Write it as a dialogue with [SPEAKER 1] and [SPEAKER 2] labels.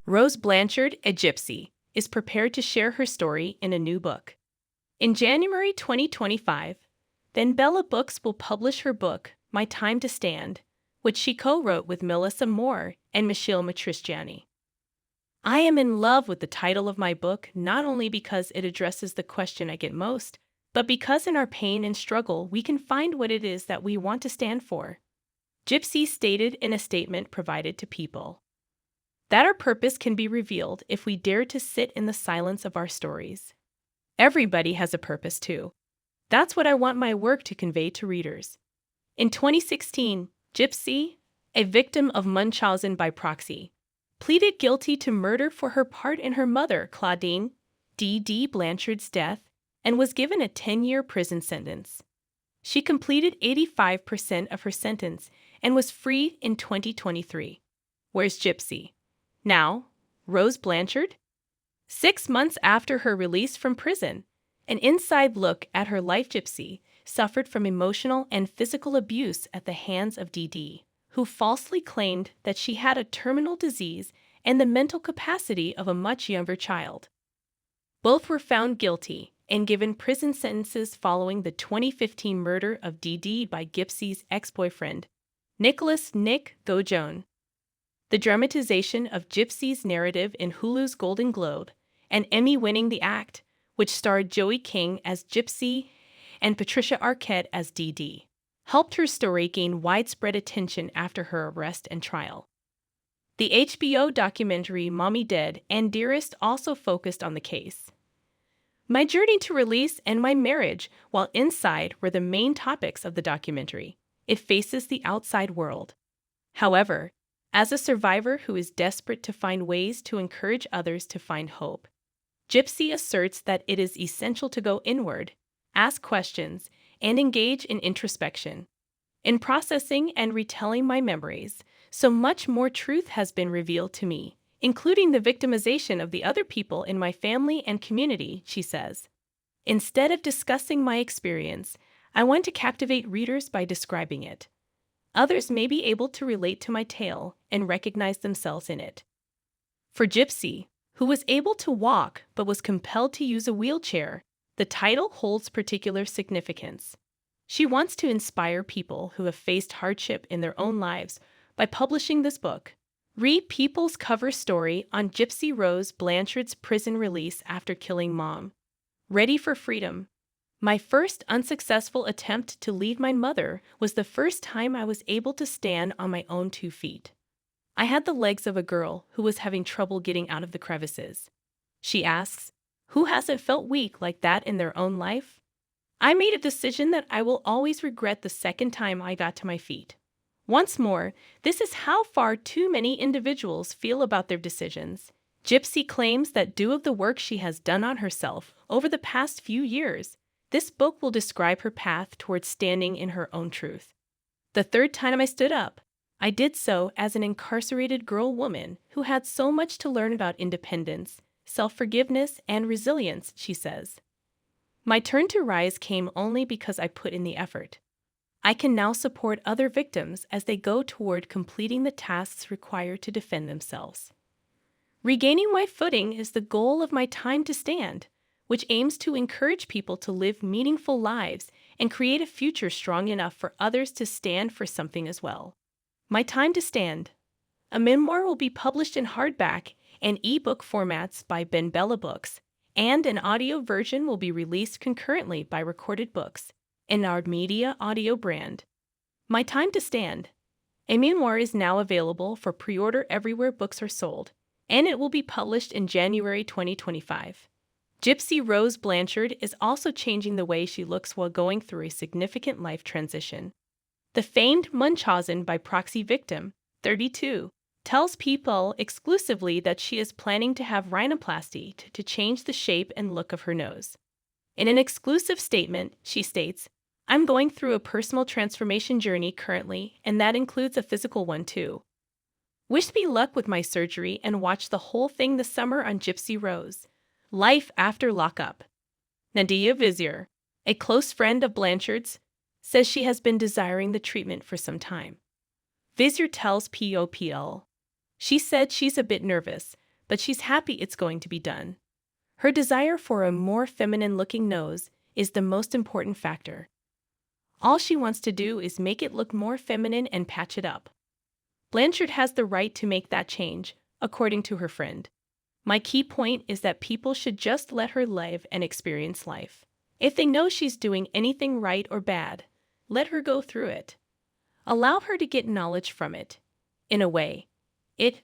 [SPEAKER 1] Rose Blanchard, a gypsy, is prepared to share her story in a new book. In January 2025, Then Bella Books will publish her book, My Time to Stand, which she co-wrote with Melissa Moore and Michelle Matristiani. I am in love with the title of my book, not only because it addresses the question I get most, but because in our pain and struggle we can find what it is that we want to stand for. Gypsy stated in a statement provided to People that our purpose can be revealed if we dare to sit in the silence of our stories. Everybody has a purpose too. That's what I want my work to convey to readers. In 2016, Gypsy, a victim of Munchhausen-by-proxy, pleaded guilty to murder for her part in her mother, Claudine D.D. Blanchard's death, and was given a 10-year prison sentence. She completed 85% of her sentence and was free in 2023. Where's Gypsy now? Rose Blanchard? 6 months after her release from prison, an inside look at her life. Gypsy suffered from emotional and physical abuse at the hands of D.D., who falsely claimed that she had a terminal disease and the mental capacity of a much younger child. Both were found guilty and given prison sentences following the 2015 murder of D.D. by Gypsy's ex-boyfriend, Nicholas "Nick" Gojone. The dramatization of Gypsy's narrative in Hulu's Golden Globe and Emmy-winning The Act, which starred Joey King as Gypsy and Patricia Arquette as D.D., helped her story gain widespread attention after her arrest and trial. The HBO documentary Mommy Dead and Dearest also focused on the case. My journey to release and my marriage while inside were the main topics of the documentary. It faces the outside world. However, as a survivor who is desperate to find ways to encourage others to find hope, Gypsy asserts that it is essential to go inward, ask questions, and engage in introspection. In processing and retelling my memories, so much more truth has been revealed to me, including the victimization of the other people in my family and community, she says. Instead of discussing my experience, I want to captivate readers by describing it. Others may be able to relate to my tale and recognize themselves in it. For Gypsy, who was able to walk but was compelled to use a wheelchair, the title holds particular significance. She wants to inspire people who have faced hardship in their own lives by publishing this book. Read People's cover story on Gypsy Rose Blanchard's prison release after killing mom. Ready for freedom. My first unsuccessful attempt to leave my mother was the first time I was able to stand on my own 2 feet. I had the legs of a girl who was having trouble getting out of the crevices. She asks, who hasn't felt weak like that in their own life? I made a decision that I will always regret the second time I got to my feet. Once more, this is how far too many individuals feel about their decisions. Gypsy claims that due of the work she has done on herself over the past few years, this book will describe her path towards standing in her own truth. The third time I stood up, I did so as an incarcerated girl woman who had so much to learn about independence, self-forgiveness, and resilience, she says. My turn to rise came only because I put in the effort. I can now support other victims as they go toward completing the tasks required to defend themselves. Regaining my footing is the goal of My Time to Stand, which aims to encourage people to live meaningful lives and create a future strong enough for others to stand for something as well. My Time to Stand. A memoir will be published in hardback and ebook formats by Ben Bella Books, and an audio version will be released concurrently by Recorded Books, an Ard Media audio brand. My Time to Stand. A memoir is now available for pre-order everywhere books are sold, and it will be published in January 2025. Gypsy Rose Blanchard is also changing the way she looks while going through a significant life transition. The famed Munchausen-by-proxy victim, 32, tells People exclusively that she is planning to have rhinoplasty to change the shape and look of her nose. In an exclusive statement, she states, I'm going through a personal transformation journey currently, and that includes a physical one too. Wish me luck with my surgery and watch the whole thing this summer on Gypsy Rose. Life After Lockup. Nadia Vizier, a close friend of Blanchard's, says she has been desiring the treatment for some time. Vizier tells People, she said she's a bit nervous, but she's happy it's going to be done. Her desire for a more feminine-looking nose is the most important factor. All she wants to do is make it look more feminine and patch it up. Blanchard has the right to make that change, according to her friend. My key point is that people should just let her live and experience life. If they know she's doing anything right or bad, let her go through it. Allow her to get knowledge from it. In a way, it